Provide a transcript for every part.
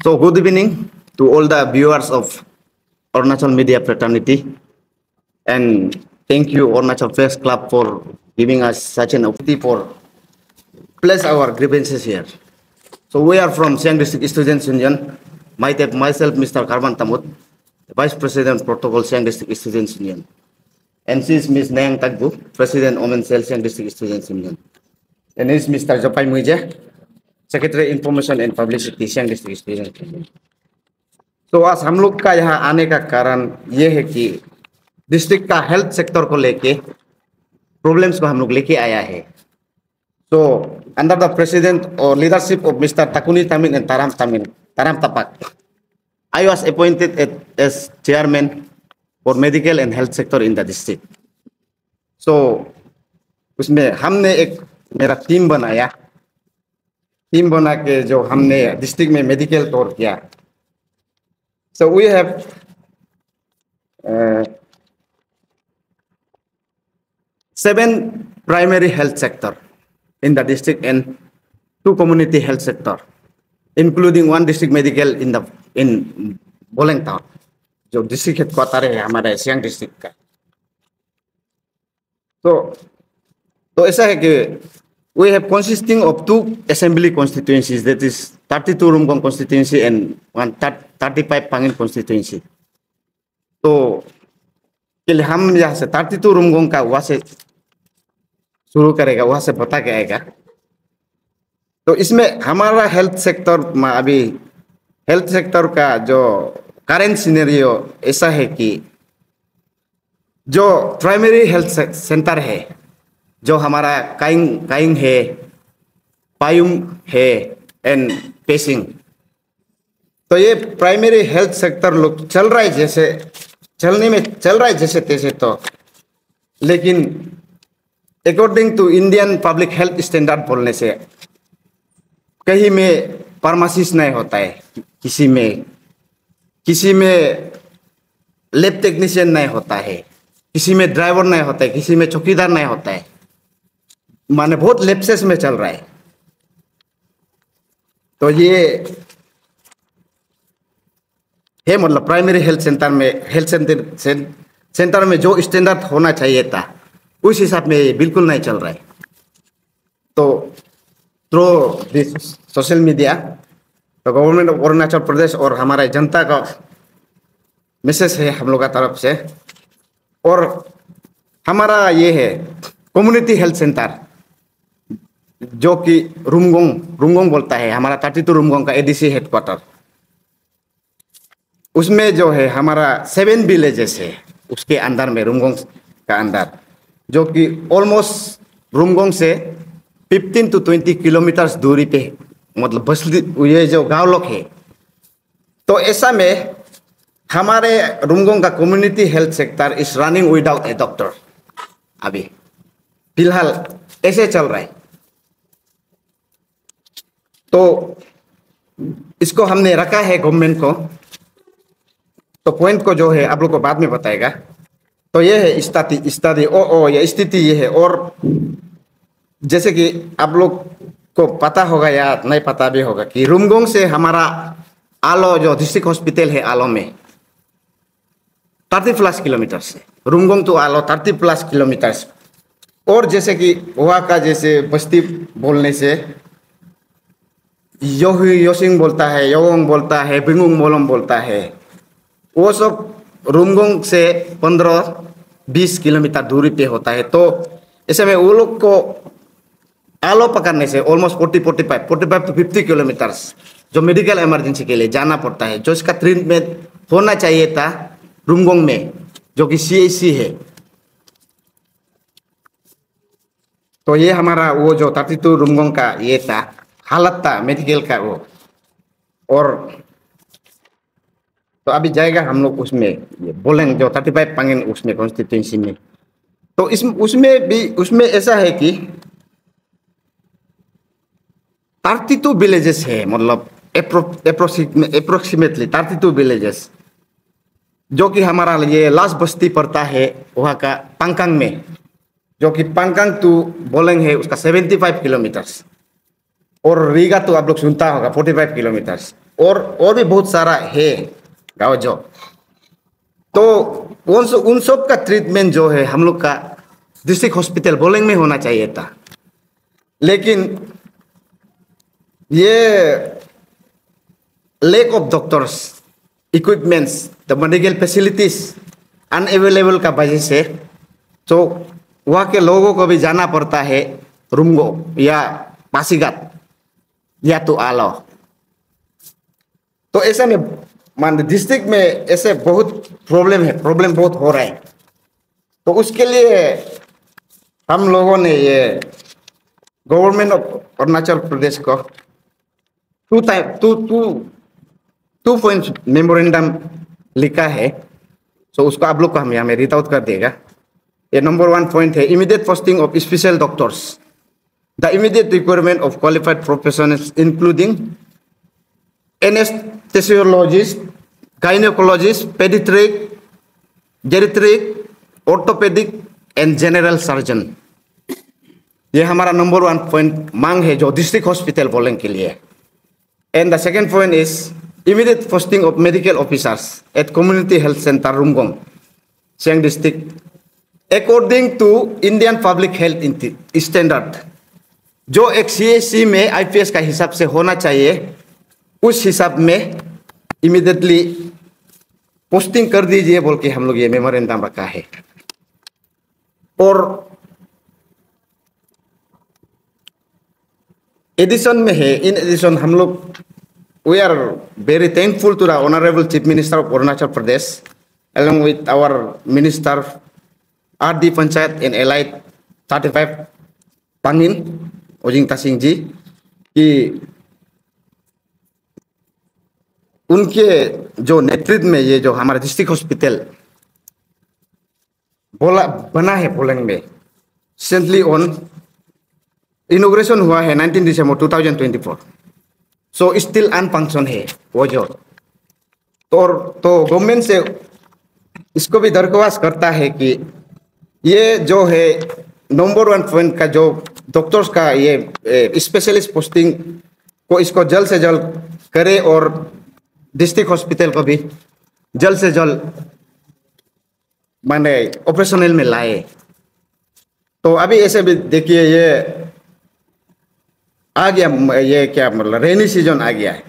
So good evening to all the viewers of Arunachal Media Fraternity, and thank you Arunachal Press Club for giving us such an opportunity for place our grievances here. So we are from Siang District Students Union. Myself, Mr. Karman Tamut, Vice President Protocol Siang District Students Union, and she is Ms. Nayang Tagbu, President Women Cell Siang District Students Union, and is Mr. Jopai Muije, Secretary Information and Publicity Siang District Students Union. तो आज हम लोग का यहाँ आने का कारण ये है कि डिस्ट्रिक्ट का हेल्थ सेक्टर को लेके प्रॉब्लम्स को हम लोग लेके आया है. So under the president or leadership of Mr. Takuni Tamin and Taram Tapak, I was appointed as chairman for medical and health sector in the district. So उसमें हमने एक मेरा टीम बनाया. टीम बना के जो हमने डिस्ट्रिक्ट में मेडिकल टूर किया. So we have 7 primary health sector in the district and 2 community health sector, including 1 district medical in Boleng Town, जो district headquarter है हमारे सियांग district का. तो ऐसा है कि we have consisting of 2 assembly constituencies, that is 32 Rumgong constituency and 35 Pangin constituency. तो हम यहाँ से 32 Rumgong का वहाँ से शुरू करेगा, वहाँ से बता के आएगा. तो इसमें हमारा हेल्थ सेक्टर में अभी हेल्थ सेक्टर का जो करेंट सिनेरियो ऐसा है कि जो प्राइमरी हेल्थ सेंटर है, जो हमारा काइंग है, पायुम है एंड पेसिंग, तो ये प्राइमरी हेल्थ सेक्टर लोग चल रहा है जैसे तैसे. तो लेकिन according to Indian public health standard बोलने से कहीं में फार्मासिस्ट नहीं होता है, किसी में लैब टेक्नीशियन नहीं होता है, किसी में ड्राइवर नहीं होता है, किसी में चौकीदार नहीं होता है. माने बहुत लेप्सेस में चल रहा है. तो ये है मतलब प्राइमरी हेल्थ सेंटर में जो स्टैंडर्ड होना चाहिए था उस हिसाब में बिल्कुल नहीं चल रहा है. तो थ्रू दिस सोशल मीडिया तो गवर्नमेंट ऑफ अरुणाचल प्रदेश और हमारे जनता का मैसेज है हम लोग का तरफ से. और हमारा ये है कम्युनिटी हेल्थ सेंटर जो कि रुमगोंग बोलता है, हमारा 32 रुमगोंग का एडीसी हेडक्वार्टर. उसमें जो है हमारा 7 विलेजेस है उसके अंदर में, रुमगोंग का अंदर, जो कि ऑलमोस्ट रुमगोंग से 15 to 20 किलोमीटर दूरी पे मतलब बस्ती ये जो गांव लोग है. तो ऐसा में हमारे रुमगोंग का community health sector is running without A doctor. अभी फिलहाल ऐसे चल रहा है. तो इसको हमने रखा है गवर्नमेंट को. तो पॉइंट को जो है आप लोग को बाद में बताएगा. तो ये है स्थिति ये है. और जैसे कि आप लोग को पता होगा या नहीं पता भी होगा कि रुमगोंग से हमारा आलो जो डिस्ट्रिक्ट हॉस्पिटल है आलो में 30+ किलोमीटर से, रुमगोंग टू आलो 30+ किलोमीटर. और जैसे कि वहाँ का जैसे बस्ती बोलने से योसिंग बोलता है, योंग बोलता है, बिंगुंग मोलम बोलता है, वो सब रुमगोंग से 15-20 किलोमीटर दूरी पे होता है. तो ऐसे में वो लोग को आलो पकड़ने से ऑलमोस्ट 45 to 50 किलोमीटर जो मेडिकल इमरजेंसी के लिए जाना पड़ता है, जो इसका ट्रीटमेंट होना चाहिए था रुमगोंग में जो कि CHC है. तो ये हमारा वो जो 32 रुमगोंग का ये था हालत था मेडिकल का वो. और तो अभी जाएगा हम लोग उसमें ये बोलेंगे जो 35 पांगेन उसमें कॉन्स्टिट्यूंसी में. तो उसमें ऐसा है कि 32 विलेजेस है, मतलब अप्रोक्सीमेटली 32 विलेजेस, जो कि हमारा ये लास्ट बस्ती पड़ता है वहाँ का पांगकांग में, जो कि पांगकांग टू बोलेंग है उसका 75 किलोमीटर. और रीगा तो आप लोग सुनता होगा 45 किलोमीटर. और भी बहुत सारा है गाँव जो। तो उन सब का ट्रीटमेंट जो है हम लोग का डिस्ट्रिक्ट हॉस्पिटल बोलेंग में होना चाहिए था, लेकिन ये lack of doctors, equipments, the medical facilities unavailable का वजह से तो वहाँ के लोगों को भी जाना पड़ता है रुंगो या पासीघाट या तो आलो। तो ऐसा में मान डिस्ट्रिक्ट में ऐसे बहुत प्रॉब्लम बहुत हो रहा है। तो उसके लिए हम लोगों ने ये गवर्नमेंट ऑफ अरुणाचल प्रदेश को टू पॉइंट मेमोरेंडम लिखा है। तो उसको आप लोग को हम यहाँ में रीड आउट कर देगा। ये नंबर 1 पॉइंट है immediate posting of special doctors, the immediate requirement of qualified professionals including anaesthesiologist, gynaecologist, paediatric, geriatric, orthopaedic and general surgeon. ये हमारा नंबर 1 पॉइंट मांग है जो डिस्ट्रिक्ट हॉस्पिटल बोलेंगे के लिए। And the second point is immediate posting of medical officers at community health centre Rungong, Siang district according to Indian public health standard. जो एक CHC में IPS का हिसाब से होना चाहिए, उस हिसाब में इमीडिएटली पोस्टिंग कर दीजिए बोल के हम लोग ये मेमोरेंडम रखा है। और एडिशन में है, इन एडिशन हम लोग we are very thankful to the honourable chief minister of Arunachal Pradesh along with our minister RD panchayat and allied 35 Pangin Ojing Tasing ji कि उनके जो नेतृत्व में ये जो हमारा डिस्ट्रिक्ट हॉस्पिटल बना है बोलेंग में रिसेंटली ऑन इनॉग्रेशन हुआ है 19 दिसंबर 2024। सो स्टिल अनफंक्शन है वो जो। तो गवर्नमेंट से इसको भी दरख्वास्त करता है कि ये जो है नंबर 1 पॉइंट का जो डॉक्टर्स का ये स्पेशलिस्ट पोस्टिंग को इसको जल्द से जल्द करे और डिस्ट्रिक्ट हॉस्पिटल को भी जल्द से जल्द माने ऑपरेशनल में लाए। तो अभी ऐसे भी देखिए ये आ गया, ये क्या मतलब रेनी सीजन आ गया है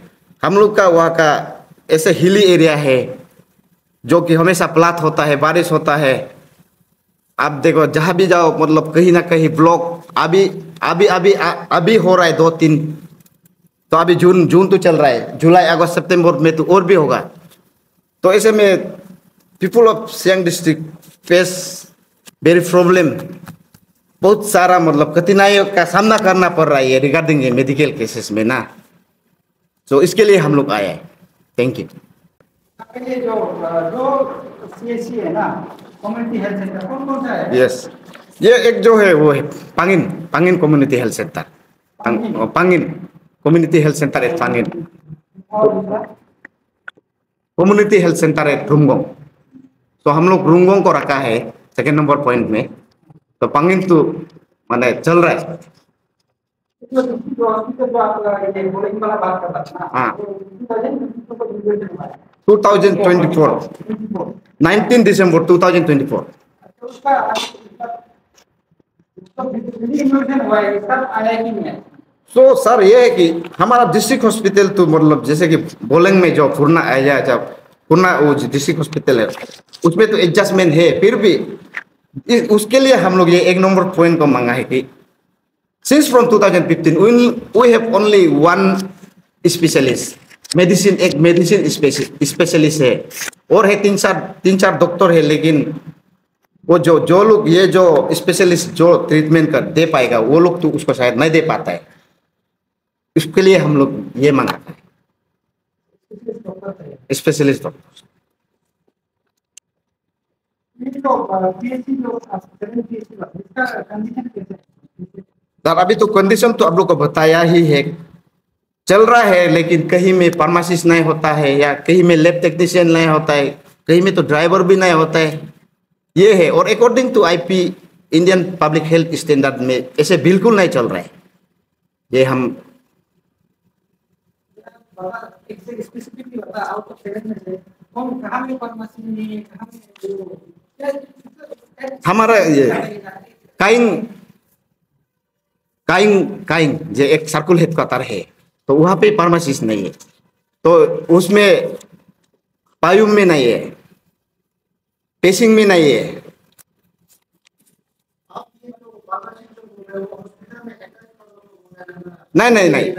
हम लोग का। वहाँ का ऐसे हिली एरिया है जो कि हमेशा प्लाट होता है, बारिश होता है। आप देखो जहाँ भी जाओ मतलब कहीं ना कहीं ब्लॉक अभी हो रहा है 2-3। तो अभी जून तो चल रहा है, जुलाई अगस्त सितंबर में तो और भी होगा। तो ऐसे में people of Siang district face very problem, बहुत सारा मतलब कठिनाइयों का सामना करना पड़ रहा है रिगार्डिंग ये मेडिकल केसेस में ना। तो इसके लिए हम लोग आए हैं। Thank you. ये जो CHC है ना, कम्युनिटी हेल्थ सेंटर कौन सा है? यस, ये एक जो है वो है Pangin community health centre, Pangin community health centre है पांगिन कम्युनिटी हेल्थ सेंटर है रुंगोंग। तो हम लोग रुंगोंग को रखा है सेकेंड नंबर पॉइंट में। तो पांगिन तो माने चल रहा है। हाँ 2024 19 दिसंबर 2024। तो सर ये है कि हमारा डिस्ट्रिक्ट हॉस्पिटल तो मतलब जैसे कि बोलेंग में जो फुरना आया जब फुरना वो डिस्ट्रिक्ट हॉस्पिटल है उसमें तो एडजस्टमेंट है, फिर भी उसके लिए हम लोग ये एक नंबर पॉइंट को मांगा है कि since from 2015 we have only 1 specialist medicine, एक मेडिसिन स्पेशलिस्ट है और है 3-4 डॉक्टर है, लेकिन वो जो लोग ये जो स्पेशलिस्ट जो ट्रीटमेंट कर दे पाएगा वो लोग तो उसको शायद नहीं दे पाता है। इसके लिए हम लोग ये मंगाते हैं स्पेशलिस्ट डॉक्टर। सर अभी तो कंडीशन तो आप लोग को बताया ही है, चल रहा है, लेकिन कहीं में फार्मासिस्ट नहीं होता है या कहीं में लैब टेक्नीशियन नहीं होता है, कहीं में तो ड्राइवर भी नहीं होता है, ये है। और according to IP Indian public health standard में ऐसे बिल्कुल नहीं चल रहा है। ये हम बता एक से स्पेसिफिकली बता आउट ऑफ 7 में से कौन कहाँ में फार्मेसी में कहाँ में जो हमारा ये काइंग काइंग काइंग जो एक सर्कुल हेडक्वार्टर है, तो वहाँ पे फार्मासिस्ट नहीं है, तो उसमें पायुम में नहीं है, पेशिंग में नहीं है। नहीं नहीं नहीं,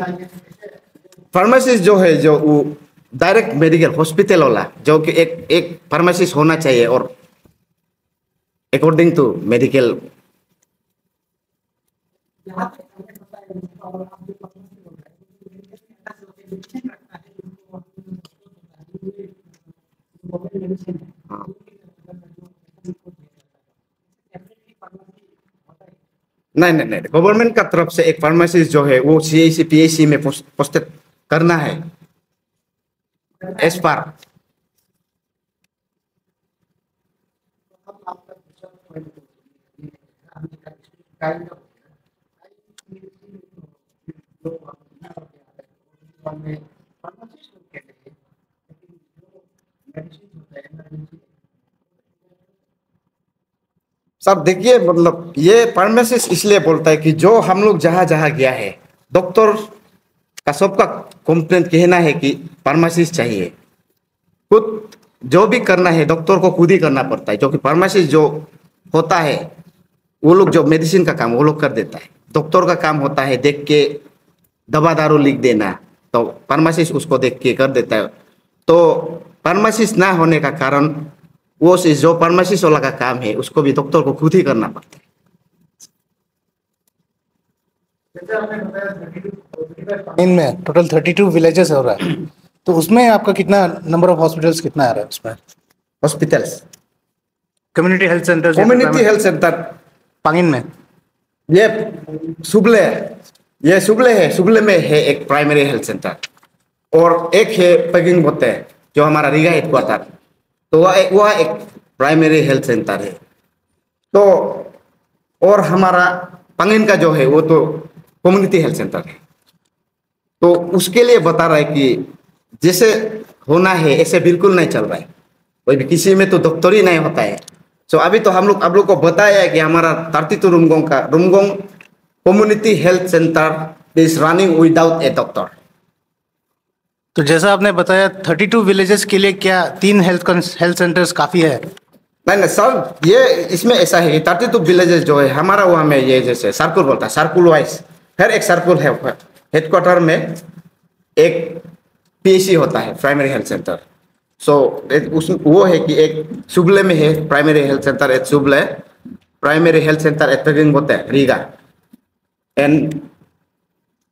फार्मासिस्ट जो है जो वो डायरेक्ट मेडिकल हॉस्पिटल वाला, जो कि एक फार्मासिस्ट होना चाहिए और अकॉर्डिंग टू मेडिकल। यहाँ पे हमें पता है और आप जो फार्मेसी बोल रहे हैं मेडिसिन रखता है जो मेडिसिन है हाँ। नहीं नहीं नहीं, गवर्नमेंट का तरफ से एक फार्मासिस्ट जो है वो CIC PIC में पोस्टेड करना है एस पर। सर देखिए, मतलब ये फार्मासिस्ट इसलिए बोलता है कि जो हम लोग जहां जहां गया है, डॉक्टर का सबका कंप्लेंट कहना है कि फार्मासिस्ट चाहिए। खुद जो भी करना है डॉक्टर को खुद ही करना पड़ता है, जो कि फार्मासिस्ट जो होता है वो लोग जो मेडिसिन का काम वो लोग कर देता है। डॉक्टर का काम होता है देख के दवा दारू लिख देना, तो फार्मासिस्ट उसको देख के कर देता है। तो फार्मासिस्ट ना होने का कारण वो जो फार्मासिस्ट वाला का काम है उसको भी डॉक्टर को खुद ही करना पड़ता है। इनमें टोटल 32 विलेजेस हो रहा है, तो उसमें आपका कितना नंबर ऑफ हॉस्पिटल्स कितना आ रहा है उसमें? Hospitals, community health centre, community health centre Pangin में ये सुबले, ये सुबले है, सुबले में है एक प्राइमरी हेल्थ सेंटर, और एक है पगिंग बोते जो हमारा रीगा हेडक्वार्टर, तो वह एक प्राइमरी हेल्थ सेंटर है। तो और हमारा पांगिन का जो है वो तो कम्युनिटी हेल्थ सेंटर है। तो उसके लिए बता रहा है कि जैसे होना है ऐसे बिल्कुल नहीं चल रहा है, कोई भी किसी में तो डॉक्टर ही नहीं होता है। सो अभी तो हम लोग को बताया है कि हमारा 32 Rumgong community health centre is running without A doctor. तो जैसा आपने बताया 32 विलेजेस के लिए क्या 3 हेल्थ सेंटर्स काफी है? नहीं नहीं सर, ये इसमें ऐसा है कि 32 विलेजेस जो है हमारा वहाँ में ये जैसे सर्कुल बोलता है, सर्कुल वाइज हर एक सर्कुल है, हेडक्वार्टर में एक PIC होता है, प्राइमरी हेल्थ सेंटर। सो उस वो है कि एक सुबले में है primary health centre at Suble, primary health centre at Pegging Bote हैं Riga, and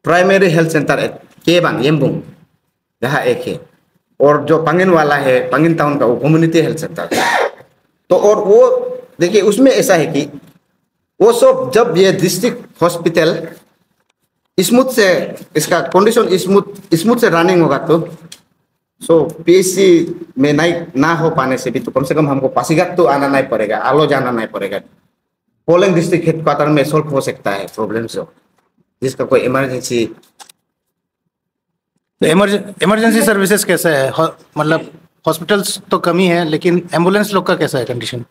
primary health centre at Kebang Yembung जहाँ एक है, और जो पांगिन वाला है पांगिन टाउन का वो कम्युनिटी हेल्थ सेंटर। तो और वो देखिए उसमें ऐसा है कि वो सब जब ये डिस्ट्रिक्ट हॉस्पिटल स्मूथ से इसका कंडीशन स्मूथ से रनिंग होगा तो सो PIC में नहीं ना हो पाने से भी तो कम से कम हमको पासीघाट तो आना नहीं पड़ेगा, आलो जाना नहीं पड़ेगा। पोलैंड डिस्ट्रिक्ट हेडक्वार्टर में सॉल्व हो सकता है प्रॉब्लम जो जिसका कोई इमरजेंसी। इमरजेंसी सर्विसेज कैसा है? मतलब हॉस्पिटल्स तो कमी है, लेकिन एम्बुलेंस लोग का कैसा है कंडीशन?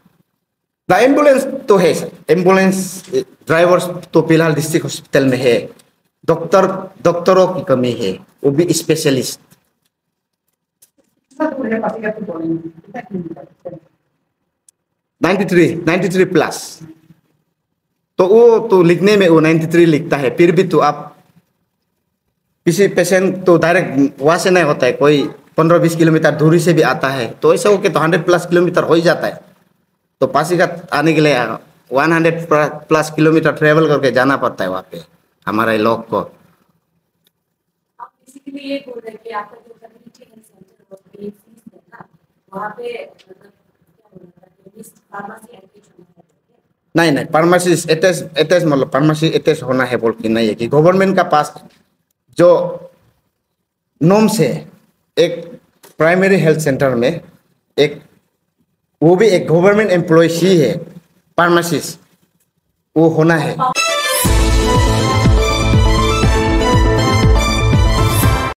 द एम्बुलेंस तो है सर, एम्बुलेंस ड्राइवर्स तो फिलहाल डिस्ट्रिक्ट हॉस्पिटल में है, डॉक्टरों की कमी है, वो भी स्पेशलिस्ट। 93 प्लस, तो वो तो लिखने में वो 93 लिखता है, फिर भी तो आप किसी पेशेंट तो डायरेक्ट वहाँ से नहीं होता है, कोई 15-20 किलोमीटर दूरी से भी आता है, तो ऐसा हो के तो 100+ किलोमीटर हो ही जाता है। तो पासीघाट आने के लिए 100+ किलोमीटर ट्रेवल करके जाना पड़ता है वहाँ पे हमारे लोग को। आप बेसिकली ये बोल रहे हैं कि आपका जो कम्युनिटी हेल्थ सेंटर और PIC है ना, वहाँ पे मतलब क्या बोलता है फार्मेसी एंट्री नहीं नहीं, फार्मेसी एटेच मतलब फार्मेसी एटेच होना है बोल के नहीं है कि गवर्नमेंट का पास जो नॉर्म्स है, एक प्राइमरी हेल्थ सेंटर में एक वो भी एक गवर्नमेंट एम्प्लॉय ही है फार्मासिस्ट, वो होना है।